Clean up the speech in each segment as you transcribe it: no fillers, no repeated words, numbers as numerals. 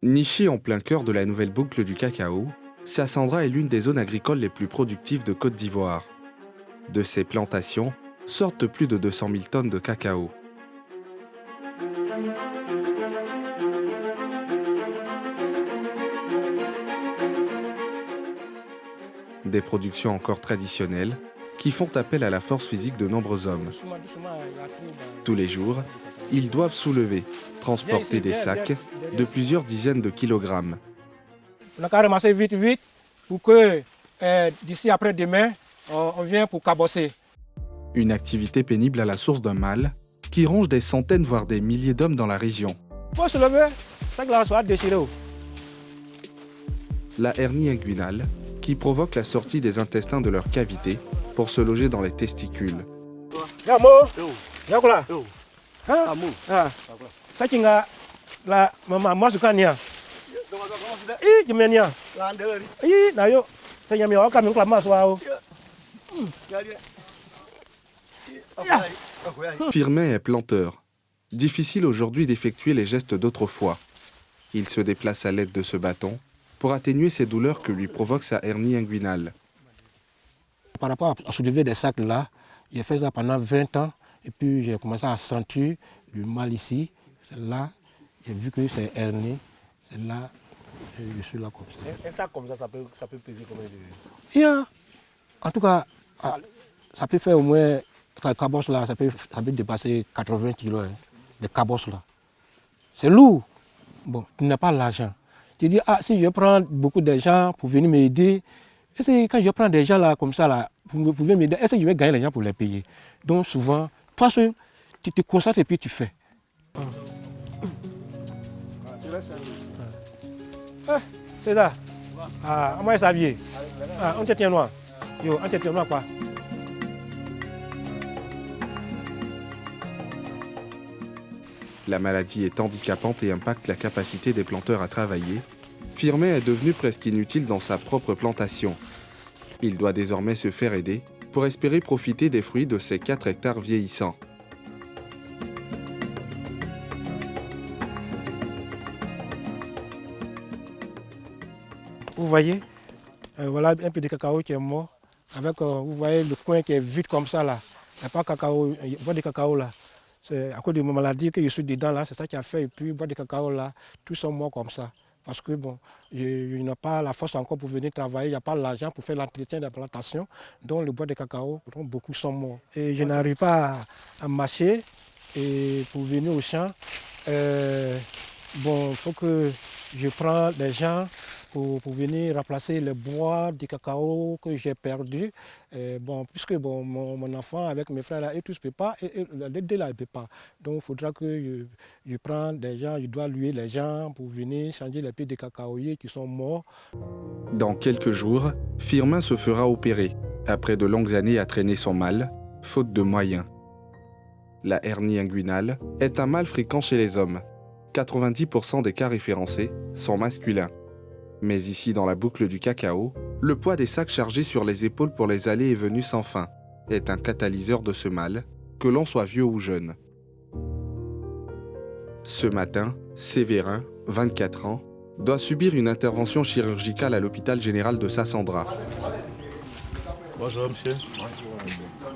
Nichée en plein cœur de la nouvelle boucle du cacao, Sassandra est l'une des zones agricoles les plus productives de Côte d'Ivoire. De ses plantations sortent plus de 200 000 tonnes de cacao. Des productions encore traditionnelles qui font appel à la force physique de nombreux hommes. Tous les jours, ils doivent soulever, transporter des sacs de plusieurs dizaines de kilogrammes. On a qu'à ramasser vite pour que d'ici après-demain, on vient pour cabosser. Une activité pénible à la source d'un mal qui ronge des centaines voire des milliers d'hommes dans la région. Il faut se lever, ça que la soit déchirée. La hernie inguinale qui provoque la sortie des intestins de leur cavité pour se loger dans les testicules. Firmin est planteur. Difficile aujourd'hui d'effectuer les gestes d'autrefois. Il se déplace à l'aide de ce bâton pour atténuer ces douleurs que lui provoque sa hernie inguinale. Par rapport à soulever des sacs là, j'ai fait ça pendant 20 ans et puis j'ai commencé à sentir du mal ici. C'est là, j'ai vu que c'est hernie. C'est là, je suis là comme ça. Un sac comme ça peut peser combien de... Yeah. En tout cas, ça peut faire au moins, la cabosse là, ça peut dépasser 80 kilos, hein, les cabosses là. C'est lourd. Bon, tu n'as pas l'argent. Tu dis, si je prends beaucoup d'argent pour venir m'aider, quand je prends des gens là comme ça, là, vous pouvez m'aider, est-ce que je vais gagner les gens pour les payer? Donc souvent, parce que tu te concentres et puis tu fais. C'est ça. Moi, ça vient. On te tient noir. On te tient noir quoi. La maladie est handicapante et impacte la capacité des planteurs à travailler. Firmin est devenu presque inutile dans sa propre plantation. Il doit désormais se faire aider pour espérer profiter des fruits de ses 4 hectares vieillissants. Vous voyez, voilà un peu de cacao qui est mort. Avec, vous voyez le coin qui est vide comme ça là. Il n'y a pas de cacao, il y a pas de cacao là. C'est à cause de ma maladie que je suis dedans là, c'est ça qui a fait. Et puis, bois de cacao là, tous sont morts comme ça. Parce que bon, je n'ai pas la force encore pour venir travailler, il n'y a pas l'argent pour faire l'entretien de la plantation. Donc le bois de cacao, donc beaucoup sont morts. Et je n'arrive pas à marcher et pour venir au champ. Bon, il faut que je prenne des gens pour venir remplacer le bois de cacao que j'ai perdu. Puisque mon enfant avec mes frères là, et tous ne peuvent pas, et les deux là, ils ne peuvent pas. Donc il faudra que je prenne des gens, je dois louer les gens pour venir changer les pieds de cacaoyers qui sont morts. Dans quelques jours, Firmin se fera opérer, après de longues années à traîner son mal, faute de moyens. La hernie inguinale est un mal fréquent chez les hommes. 90% des cas référencés sont masculins. Mais ici, dans la boucle du cacao, le poids des sacs chargés sur les épaules pour les allées et venues sans fin est un catalyseur de ce mal, que l'on soit vieux ou jeune. Ce matin, Sévérin, 24 ans, doit subir une intervention chirurgicale à l'hôpital général de Sassandra. Bonjour monsieur.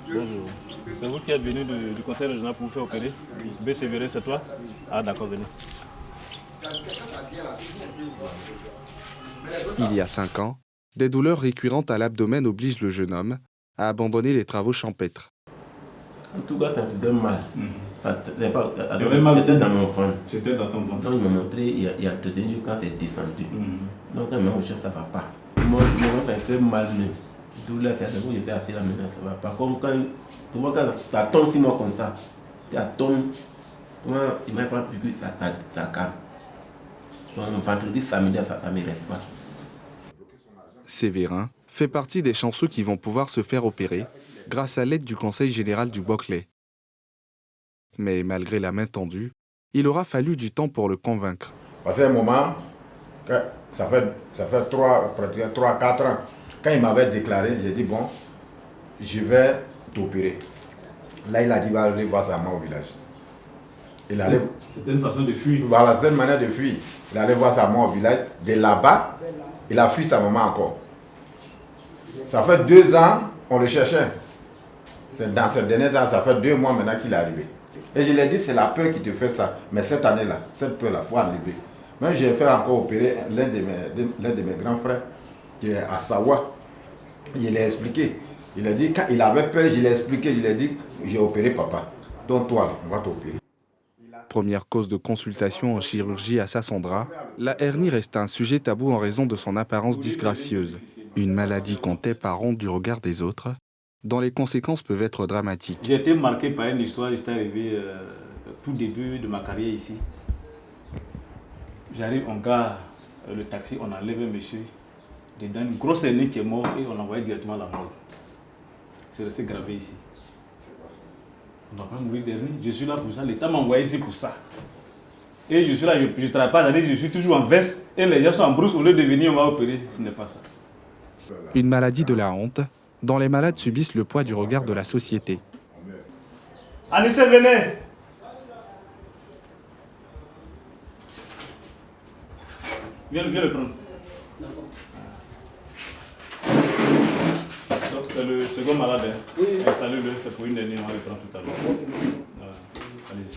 Bonjour. C'est vous qui êtes venu du conseil régional pour vous faire opérer? B. Sévérin, c'est toi? Ah d'accord, venez. Il y a 5 ans, des douleurs récurrentes à l'abdomen obligent le jeune homme à abandonner les travaux champêtres. En tout cas, ça faisait mal. C'était dans mon ventre. C'était dans ton ventre. Donc, il m'a montré, il a entretenu quand c'est descendu. Donc, quand il m'a montré, ça ne va pas. Mon ventre, ça fait mal. Douleur, c'est bon, je suis assis là maintenant, ça ne va pas. Comme quand, tu vois, quand ça tombe 6 mois comme ça, ça tombe, moi, il m'a pas piqué, ça calme. Donc, vendredi, samedi, ça ne me reste pas. Sévérin fait partie des chanceux qui vont pouvoir se faire opérer grâce à l'aide du Conseil général du Boclé. Mais malgré la main tendue, il aura fallu du temps pour le convaincre. Parce qu'à un moment, ça fait 3-4 ans, quand il m'avait déclaré, j'ai dit bon, je vais t'opérer. Là, il a dit, il va aller voir sa maman au village. C'était une façon de fuir. Voilà, c'était une manière de fuir. Il allait voir sa maman au village. De là-bas, il a fui sa maman encore. Ça fait 2 ans, on le cherchait. Dans ces derniers temps, ça fait 2 mois maintenant qu'il est arrivé. Et je lui ai dit, c'est la peur qui te fait ça. Mais cette année-là, cette peur-là, il faut enlever. Même j'ai fait encore opérer l'un de mes grands frères qui est à Sawa. Je l'ai expliqué. Il a dit, quand il avait peur, je l'ai expliqué. Je lui ai dit, j'ai opéré papa. Donc toi, on va t'opérer. Première cause de consultation en chirurgie à Sassandra, la hernie reste un sujet tabou en raison de son apparence disgracieuse. Une maladie qu'on tait par honte du regard des autres, dont les conséquences peuvent être dramatiques. J'ai été marqué par une histoire, j'étais arrivé tout début de ma carrière ici. J'arrive, on gare le taxi, on enlève un monsieur, dedans une grosse hernie qui est morte et on l'envoie directement à la morgue. C'est resté gravé ici. On ne doit pas mourir d'hernie. Je suis là pour ça. L'État m'a envoyé ici pour ça. Et je suis là, je ne travaille pas, je suis toujours en veste. Et les gens sont en brousse, au lieu de venir, on va opérer. Ce n'est pas ça. Une maladie de la honte, dont les malades subissent le poids du regard de la société. Anissé, venez! Viens le prendre. C'est le second malade. Hein. Oui. Installez-le, c'est pour une dernière, on va le prendre tout à l'heure. Allez-y.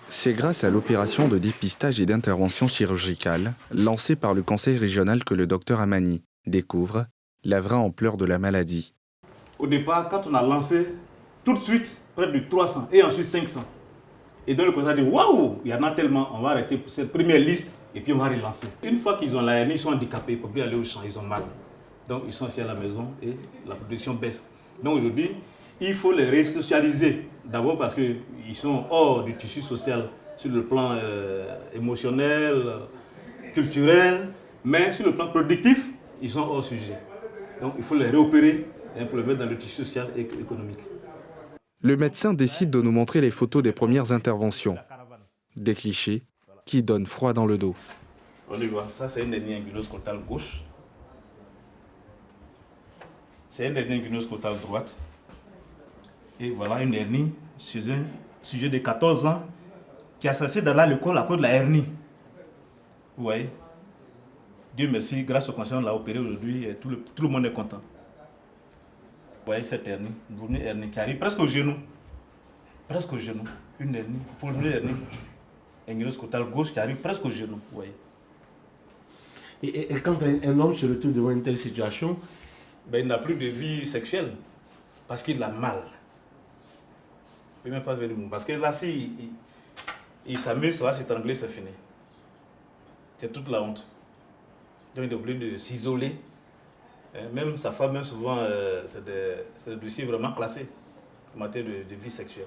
C'est grâce à l'opération de dépistage et d'intervention chirurgicale lancée par le conseil régional que le docteur Amani découvre la vraie ampleur de la maladie. Au départ, quand on a lancé, tout de suite, près de 300 et ensuite 500. Et donc le conseil a dit, waouh, il y en a tellement, on va arrêter pour cette première liste et puis on va relancer. Une fois qu'ils ont la hernie, ils sont handicapés, ils ne peuvent plus aller au champ, ils ont mal. Donc ils sont assis à la maison et la production baisse. Donc aujourd'hui, il faut les resocialiser. D'abord parce qu'ils sont hors du tissu social sur le plan émotionnel, culturel, mais sur le plan productif, ils sont hors sujet. Donc il faut les réopérer pour les mettre dans le tissu social et économique. Le médecin décide de nous montrer les photos des premières interventions. Des clichés qui donnent froid dans le dos. On y voit, ça c'est une hernie angulose scrotale gauche. C'est une hernie angulose scrotale droite. Et voilà une hernie chez un sujet de 14 ans qui a cessé d'aller à l'école à cause de la hernie. Vous voyez? Dieu merci, grâce au conseil, on l'a opéré aujourd'hui et tout le monde est content. Vous voyez cette hernie, une hernie qui arrive presque au genou. Presque au genou. Une hernie, pour une hernie angulose scrotale gauche qui arrive presque au genou. Vous voyez? Et quand un homme se retrouve devant une telle situation, il n'a plus de vie sexuelle parce qu'il a mal. Il ne peut même pas venir. Parce que là, si il s'amuse, ça va s'étrangler, c'est fini. C'est toute la honte. Donc il est obligé de s'isoler. Même sa femme, même souvent, c'est des dossiers vraiment classés en matière de vie sexuelle.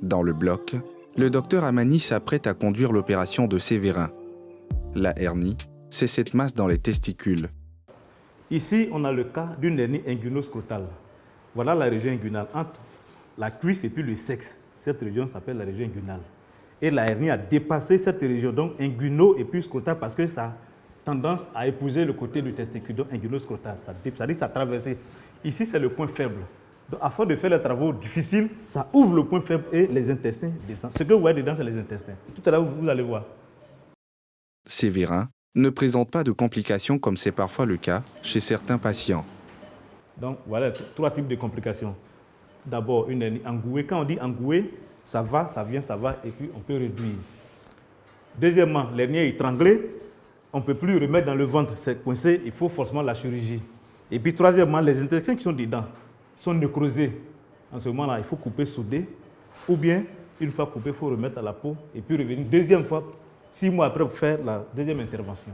Dans le bloc, le docteur Amani s'apprête à conduire l'opération de Sévérin. La hernie, c'est cette masse dans les testicules. Ici, on a le cas d'une hernie inguino-scrotale. Voilà la région inguinale, entre la cuisse et puis le sexe. Cette région s'appelle la région inguinale. Et la hernie a dépassé cette région, donc inguino et puis scrotale, parce que ça a tendance à épouser le côté du testicule, donc inguino-scrotal. Ça dit que ça a traversé. Ici, c'est le point faible. Donc, afin de faire les travaux difficiles, ça ouvre le point faible et les intestins descendent. Ce que vous voyez dedans, c'est les intestins. Tout à l'heure, vous allez voir. Sévérin ne présente pas de complications comme c'est parfois le cas chez certains patients. Donc, voilà 3 types de complications. D'abord, une hernie engouée. Quand on dit engouée, ça va, ça vient, ça va, et puis on peut réduire. Deuxièmement, l'hernie est étranglée. On ne peut plus remettre dans le ventre, c'est coincé, il faut forcément la chirurgie. Et puis, troisièmement, les intestins qui sont dedans sont nécrosés. En ce moment-là, il faut couper, souder, ou bien, une fois coupé, il faut remettre à la peau, et puis revenir deuxième fois, 6 mois après, pour faire la deuxième intervention.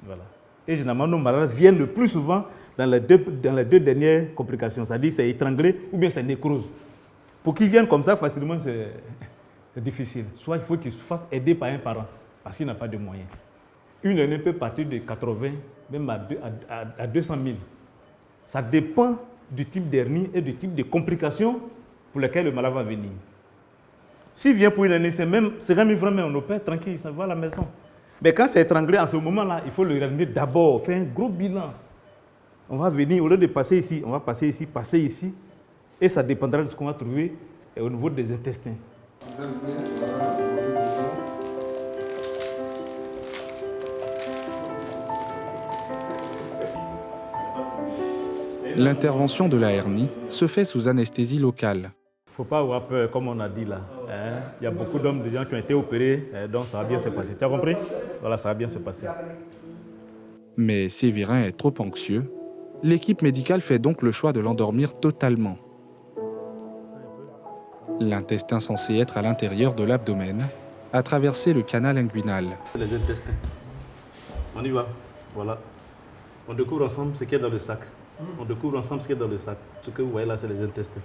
Voilà. Et généralement, nos malades viennent le plus souvent dans les deux dernières complications, c'est-à-dire c'est étranglé ou bien c'est nécrose. Pour qu'ils viennent comme ça facilement, c'est difficile. Soit il faut qu'ils se fassent aider par un parent. parce qu'il n'a pas de moyens. Une hernie peut partir de 80, même à 200 000. Ça dépend du type d'hernie et du type de complications pour lesquelles le malade va venir. S'il vient pour une hernie, c'est même 50 000 francs, mais on opère tranquille, ça va à la maison. Mais quand c'est étranglé, en ce moment-là, il faut le réanimer d'abord, faire un gros bilan. On va venir, au lieu de passer ici, on va passer ici, et ça dépendra de ce qu'on va trouver au niveau des intestins. L'intervention de la hernie se fait sous anesthésie locale. Il ne faut pas avoir peur, comme on a dit là. Il y a beaucoup d'hommes, de gens qui ont été opérés, donc ça va bien se passer. Tu as compris? Voilà, ça va bien se passer. Mais Séverin est trop anxieux. L'équipe médicale fait donc le choix de l'endormir totalement. L'intestin censé être à l'intérieur de l'abdomen a traversé le canal inguinal. Les intestins. On y va. Voilà. On découvre ensemble ce qu'il y a dans le sac. On découvre ensemble ce qu'il y a dans le sac. Ce que vous voyez là, c'est les intestins.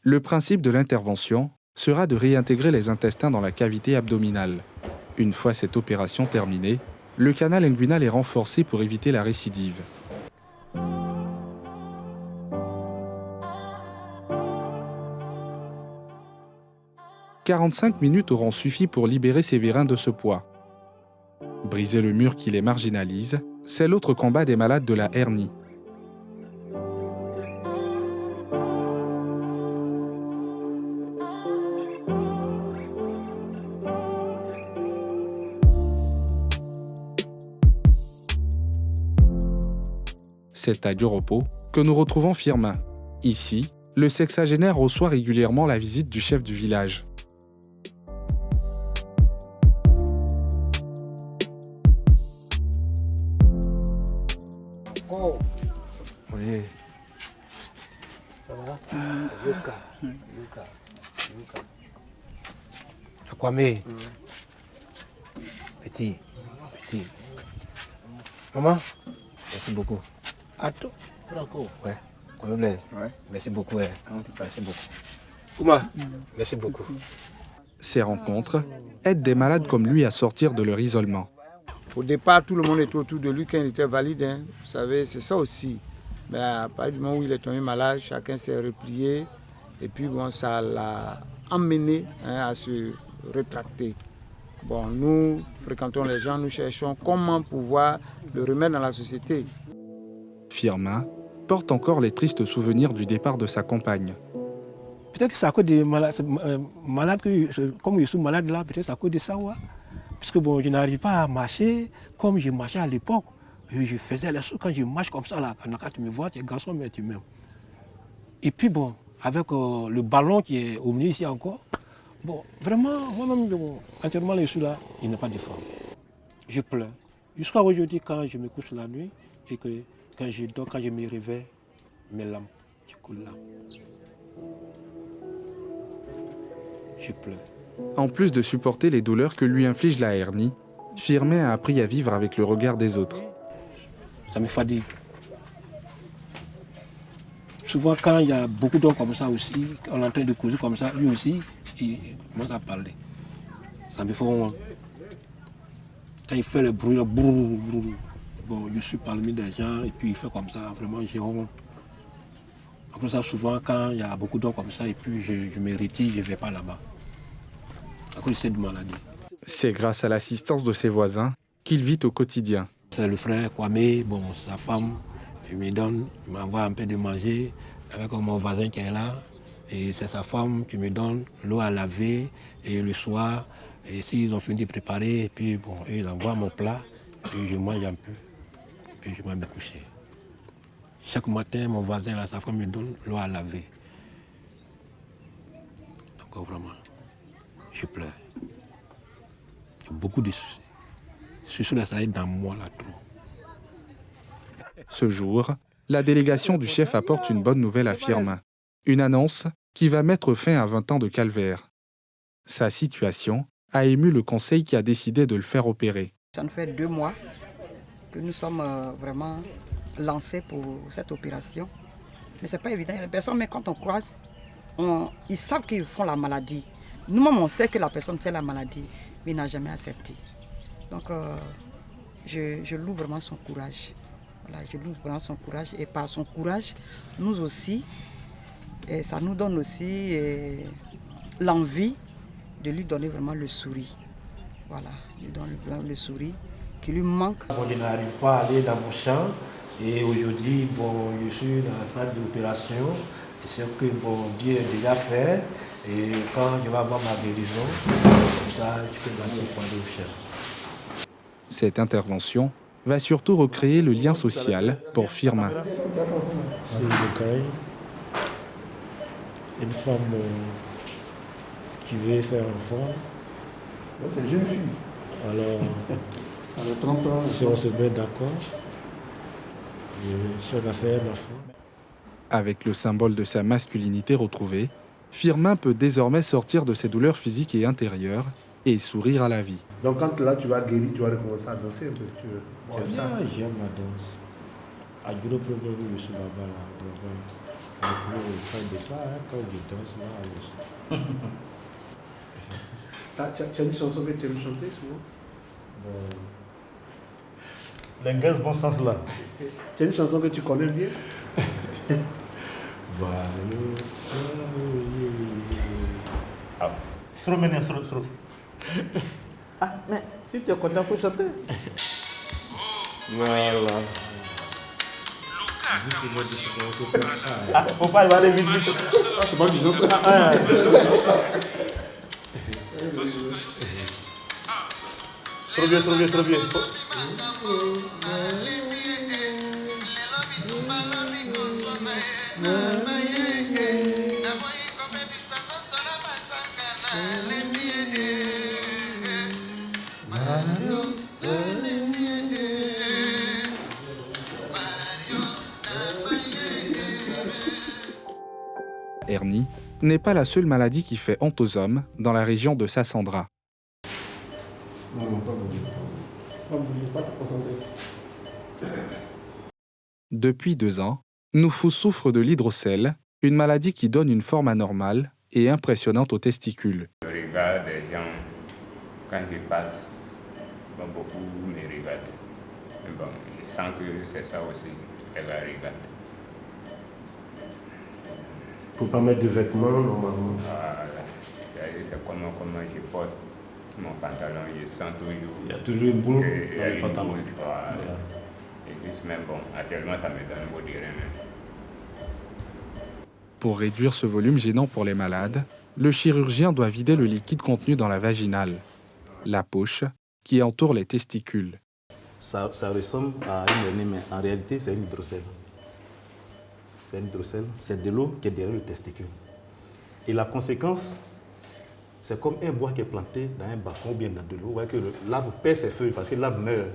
Le principe de l'intervention sera de réintégrer les intestins dans la cavité abdominale. Une fois cette opération terminée, le canal inguinal est renforcé pour éviter la récidive. « 45 minutes auront suffi pour libérer Séverin de ce poids. Briser le mur qui les marginalise, c'est l'autre combat des malades de la hernie. C'est à Dioropo que nous retrouvons Firmin. Ici, le sexagénaire reçoit régulièrement la visite du chef du village. Oui. Ça va? Yuka. Kwame. Petit. Maman, merci beaucoup. Attends. Ouais. Ouais. Merci beaucoup. Ouais. Merci beaucoup. Comment? Merci beaucoup. Ces rencontres aident des malades comme lui à sortir de leur isolement. Au départ, tout le monde était autour de lui quand il était valide. Hein. Vous savez, c'est ça aussi. Mais à partir du moment où il est tombé malade, chacun s'est replié. Et puis, bon, ça l'a emmené à se rétracter. Bon, nous fréquentons les gens, nous cherchons comment pouvoir le remettre dans la société. Firmin porte encore les tristes souvenirs du départ de sa compagne. Peut-être que c'est à cause des malades, comme je suis malade là, peut-être c'est à cause de ça. Ouais. Parce que bon, je n'arrive pas à marcher comme je marchais à l'époque. Je faisais les choses quand je marche comme ça, là, quand tu me vois, tu es garçon, mais tu m'aimes. Et puis bon, avec le ballon qui est au milieu ici encore, bon, vraiment, moi-même, entièrement je suis là, il n'y a pas de forme. Je pleure. Jusqu'à aujourd'hui, quand je me couche la nuit et que quand je dors, quand je me réveille, mes larmes, je coule là. Je pleure. En plus de supporter les douleurs que lui inflige la hernie, Firmin a appris à vivre avec le regard des autres. Ça me fatigue. Souvent, quand il y a beaucoup d'hommes comme ça aussi, on est en train de causer comme ça, lui aussi, il commence à parler. Ça me fait honte. Quand il fait le bruit, le brrr, bon, je suis parmi des gens et puis il fait comme ça, vraiment j'ai honte. Comme ça, souvent, quand il y a beaucoup d'hommes comme ça, et puis je me retire, je ne vais pas là-bas. À cause de cette maladie. C'est grâce à l'assistance de ses voisins qu'il vit au quotidien. C'est le frère Kwame, bon, sa femme, il m'envoie un peu de manger avec mon voisin qui est là. Et c'est sa femme qui me donne l'eau à laver et le soir, et s'ils ont fini de préparer, et puis bon, ils envoient mon plat, puis je mange un peu, puis je vais me coucher. Chaque matin, mon voisin, là, sa femme me donne l'eau à laver. Donc vraiment, je pleure. Il y a beaucoup de soucis. Je suis là, dans moi là trop. Ce jour, la délégation du chef apporte une bonne nouvelle à Firmin. Une annonce qui va mettre fin à 20 ans de calvaire. Sa situation a ému le conseil qui a décidé de le faire opérer. Ça nous fait 2 mois que nous sommes vraiment lancés pour cette opération. Mais ce n'est pas évident. Les personnes, mais quand on croise, ils savent qu'ils font la maladie. Nous-mêmes, on sait que la personne fait la maladie. mais il n'a jamais accepté. Donc, je loue vraiment son courage. Voilà, je loue vraiment son courage. Et par son courage, nous aussi, et ça nous donne aussi l'envie de lui donner vraiment le sourire. Voilà, lui donner vraiment le sourire qui lui manque. Bon, je n'arrive pas à aller dans mon champ. Et aujourd'hui, bon, je suis dans la salle d'opération. C'est ce que bon, Dieu a déjà fait. Et quand je vais avoir ma guérison, comme ça, je peux passer pour aller au champ. Cette intervention va surtout recréer le lien social pour Firmin. C'est le caille. Une femme qui veut faire enfant. C'est une jeune fille. Alors, elle a 30 ans. si on se met d'accord, si on a fait un enfant. Avec le symbole de sa masculinité retrouvée, Firmin peut désormais sortir de ses douleurs physiques et intérieures et sourire à la vie. Donc quand là tu vas guérir, tu vas recommencer à danser un peu. J'aime ça. J'aime la danse. À gros problème, je suis là-bas. Le plus de ça, quand je danse là. Tu as une chanson que tu aimes chanter souvent? L'engage, bon sens là. Tu as une chanson que tu connais bien? Sro maintenant, sro. Ah, mais si tu es content, il faut chanter. Voilà. Ah, faut pas aller vite. Ah, c'est pas du genre. Trop bien. Hernie n'est pas la seule maladie qui fait honte aux hommes dans la région de Sassandra. Non, pas bouger, pas te concentrer. Depuis 2 ans, Noufous souffre de l'hydrocèle, une maladie qui donne une forme anormale et impressionnante aux testicules. Le regard des gens, quand je passe, bon, beaucoup me regardent. Mais bon, je sens que c'est ça aussi, les gars regardent. Pour pas mettre de vêtements normalement. Voilà. C'est comment je porte mon pantalon, je sens toujours. Il y a toujours une boule qu'il y dans a le une pantalon. boule, voilà. Et juste même bon, actuellement ça me donne beau dire même. Pour réduire ce volume gênant pour les malades, le chirurgien doit vider le liquide contenu dans la vaginale, la poche qui entoure les testicules. Ça ressemble à une hernie, mais en réalité, c'est une hydrocèle. C'est une hydrocèle, c'est de l'eau qui est derrière le testicule. Et la conséquence, c'est comme un bois qui est planté dans un bas-fond ou bien dans de l'eau. Vous voyez que l'arbre perd ses feuilles parce que l'arbre meurt.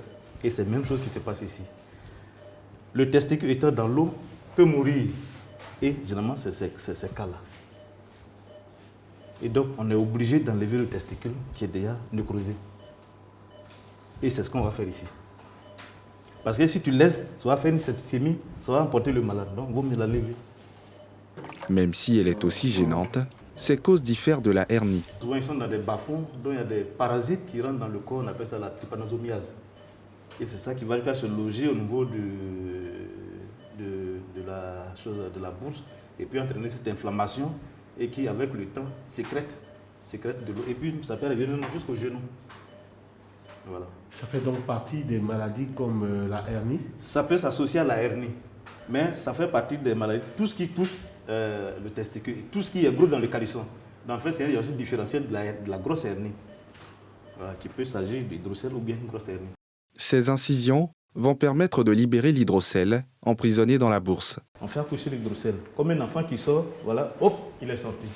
Et c'est la même chose qui se passe ici. Le testicule étant dans l'eau peut mourir. Et généralement, c'est ces cas-là. Et donc, on est obligé d'enlever le testicule qui est déjà nécrosé. Et c'est ce qu'on va faire ici. Parce que si tu laisses, ça va faire une septicémie, ça va emporter le malade. Donc, il vaut mieux l'enlever. Même si elle est aussi gênante, ses causes diffèrent de la hernie. Souvent, ils sont dans des bas-fonds, donc il y a des parasites qui rentrent dans le corps, on appelle ça la trypanosomiase. Et c'est ça qui va jusqu'à se loger au niveau de la bourse et puis entraîner cette inflammation et qui, avec le temps, sécrète de l'eau. Et puis, ça peut arriver jusqu'au genou. Voilà. Ça fait donc partie des maladies comme la hernie? Ça peut s'associer à la hernie, mais ça fait partie des maladies. Tout ce qui touche le testicule, tout ce qui est gros dans le calisson. En fait, il y a aussi différentiel de la grosse hernie, voilà, qui peut s'agir d'hydrocèle ou bien une grosse hernie. Ces incisions vont permettre de libérer l'hydrocèle emprisonné dans la bourse. On fait accoucher l'hydrocèle. Comme un enfant qui sort, voilà, hop, il est sorti.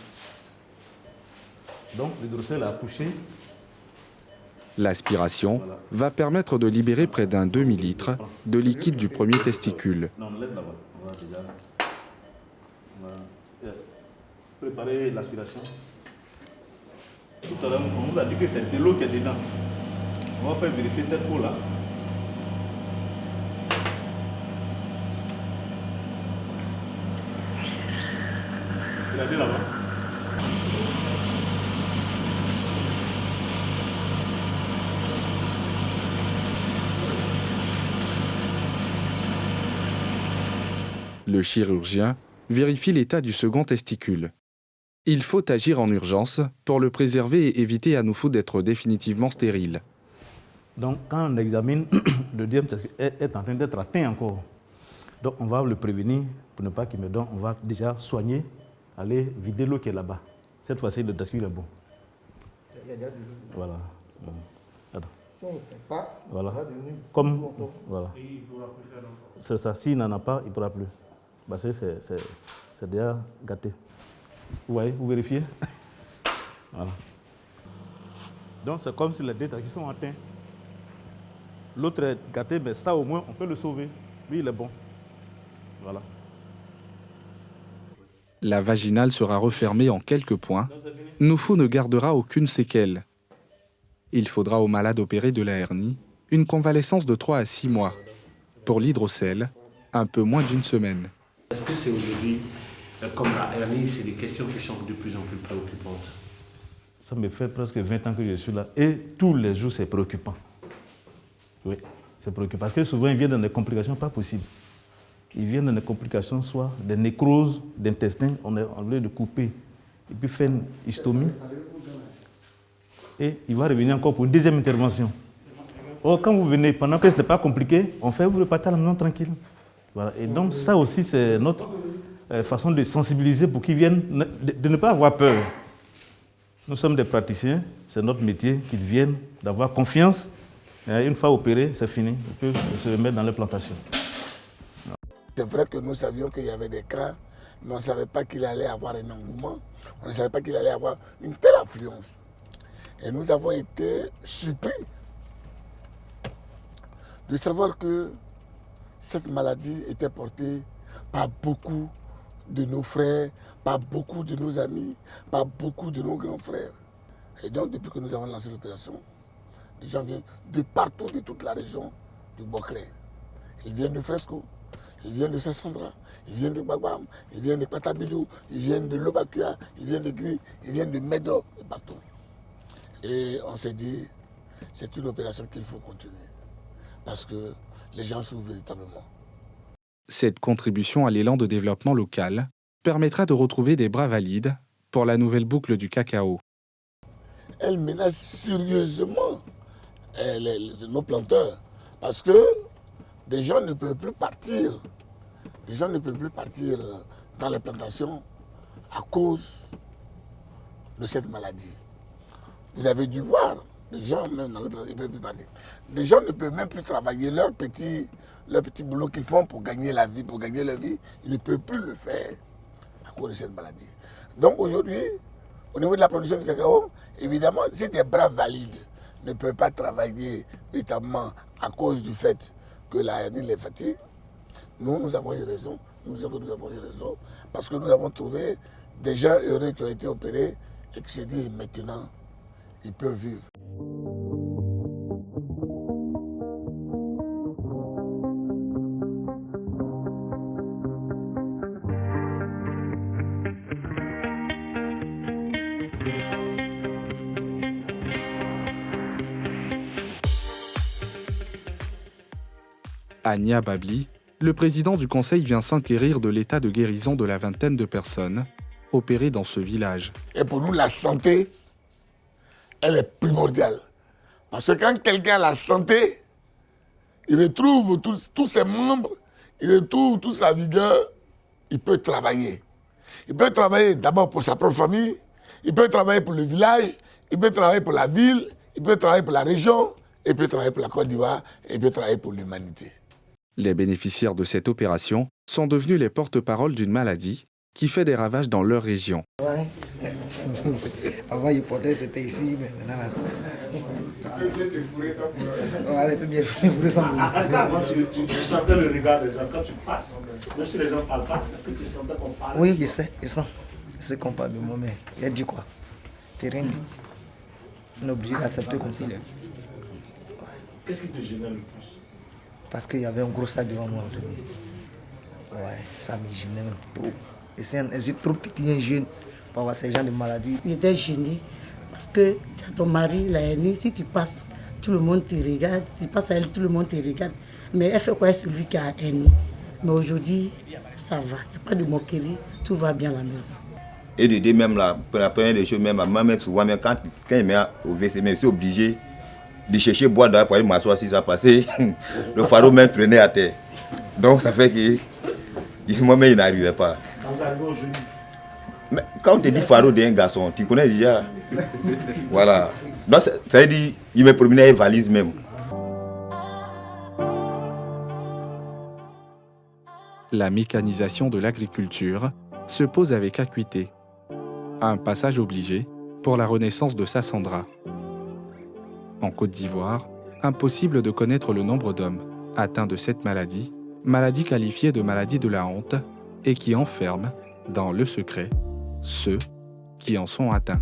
Donc l'hydrocèle a accouché. L'aspiration va permettre de libérer près d'un demi-litre de liquide du premier testicule. Non, on laisse là-bas. On va déjà préparer l'aspiration. Tout à l'heure, on vous a dit que c'est de l'eau qui est dedans. On va faire vérifier cette eau-là. Regardez là-bas. Le chirurgien vérifie l'état du second testicule. Il faut agir en urgence pour le préserver et éviter à Nouphou d'être définitivement stérile. Donc, quand on examine, le deuxième testicule est en train d'être atteint encore. Donc, on va le prévenir pour ne pas qu'il me donne. On va déjà soigner, aller vider l'eau qui est là-bas. Cette fois-ci, le testicule est bon. Voilà. Attends. Si on ne fait pas, voilà. il va devenir comme voilà. C'est ça. S'il n'en a pas, il ne pourra plus. Parce que c'est déjà gâté. Vous voyez, vous vérifiez. Voilà. Donc c'est comme si les deux testicules sont atteints. L'autre est gâté, mais ça au moins on peut le sauver. Lui il est bon. Voilà. La vaginale sera refermée en quelques points. Nouphou ne gardera aucune séquelle. Il faudra au malade opéré de la hernie une convalescence de 3 à 6 mois. Pour l'hydrocèle, un peu moins d'une semaine. Est-ce que c'est aujourd'hui, comme la hernie, c'est des questions qui sont de plus en plus préoccupantes? Ça me fait presque 20 ans que je suis là et tous les jours c'est préoccupant. Oui, c'est préoccupant parce que souvent ils viennent dans des complications pas possibles. Ils viennent dans des complications, soit des nécroses d'intestin, on est en train de couper et puis faire une hystomie. Et il va revenir encore pour une deuxième intervention. Or, quand vous venez, pendant que ce n'est pas compliqué, on fait vous repartez à la maison tranquille. Voilà. Et donc ça aussi c'est notre façon de sensibiliser pour qu'ils viennent, de ne pas avoir peur. Nous sommes des praticiens, c'est notre métier, qu'ils viennent, d'avoir confiance. Et une fois opérés, c'est fini, ils peuvent se remettre dans les plantations. C'est vrai que nous savions qu'il y avait des cas, mais on ne savait pas qu'il allait avoir un engouement, on ne savait pas qu'il allait avoir une telle affluence. Et nous avons été surpris de savoir que cette maladie était portée par beaucoup de nos frères, par beaucoup de nos amis, par beaucoup de nos grands frères. Et donc, depuis que nous avons lancé l'opération, les gens viennent de partout, de toute la région du Boclé. Ils viennent de Fresco, ils viennent de Saint-Sandra, ils viennent de Bagbam, ils viennent de Patabilou, ils viennent de Lobakua, ils viennent de Gris, ils viennent de Médo, et partout. Et on s'est dit, c'est une opération qu'il faut continuer, parce que les gens souffrent véritablement. Cette contribution à l'élan de développement local permettra de retrouver des bras valides pour la nouvelle boucle du cacao. Elle menace sérieusement nos planteurs, parce que des gens ne peuvent plus partir. Les gens ne peuvent plus partir dans les plantations à cause de cette maladie. Vous avez dû voir, les gens même dans les plantations, ils ne peuvent plus partir. Les gens ne peuvent même plus travailler leur petit boulot qu'ils font pour gagner la vie, ils ne peuvent plus le faire à cause de cette maladie. Donc aujourd'hui, au niveau de la production du cacao, évidemment, si des bras valides ne peuvent pas travailler véritablement à cause du fait que la hernie les fatigue, nous avons eu raison. Nous avons eu raison parce que nous avons trouvé des gens heureux qui ont été opérés et qui se disent maintenant, ils peuvent vivre. À Niababli, le président du conseil vient s'enquérir de l'état de guérison de la vingtaine de personnes opérées dans ce village. Et pour nous, la santé, elle est primordiale. Parce que quand quelqu'un a la santé, il retrouve tous ses membres, il retrouve toute sa vigueur, il peut travailler. Il peut travailler d'abord pour sa propre famille, il peut travailler pour le village, il peut travailler pour la ville, il peut travailler pour la région, il peut travailler pour la Côte d'Ivoire, et il peut travailler pour l'humanité. Les bénéficiaires de cette opération sont devenus les porte-parole d'une maladie qui fait des ravages dans leur région. Ouais. Avant, l'hypothèse c'était ici, mais maintenant là. Ouais, bien fourré sans boulot. Avant, tu sentais le regard des gens quand tu passes. Même si les gens ne parlent pas, est-ce que tu sentais qu'on parle? Oui, je sens qu'on parle de moi, mais il a dit quoi? Tu n'as rien dit. On est obligé d'accepter comme ça. Qu'est-ce qui te gênait le plus? Parce qu'il y avait un gros sac devant moi. Ouais, ça me gênait même trop. Et c'est trop petit, un jeune, pour avoir ces gens de maladies. J'étais gênée parce que ton mari, la hernie, si tu passes, tout le monde te regarde. Si tu passes à elle, tout le monde te regarde. Mais elle fait quoi celui qui a hernie? Mais aujourd'hui, ça va. Il n'y a pas de moquerie, tout va bien à la maison. Et de dire même là, pour la première des choses, même souvent, même quand il met au WC, même, je suis obligé de chercher boire d'eau pour aller m'asseoir si ça passait. Le fardeau même traînait à terre. Donc ça fait que moi-même il n'arrivait pas. Quand vous arrivez au genou. Mais quand on te dit fardeau d'un garçon, tu connais déjà. Voilà. Donc ça veut dire il me promenait avec valise même. La mécanisation de l'agriculture se pose avec acuité. Un passage obligé pour la renaissance de Sassandra. En Côte d'Ivoire, impossible de connaître le nombre d'hommes atteints de cette maladie, maladie qualifiée de maladie de la honte et qui enferme, dans le secret, ceux qui en sont atteints.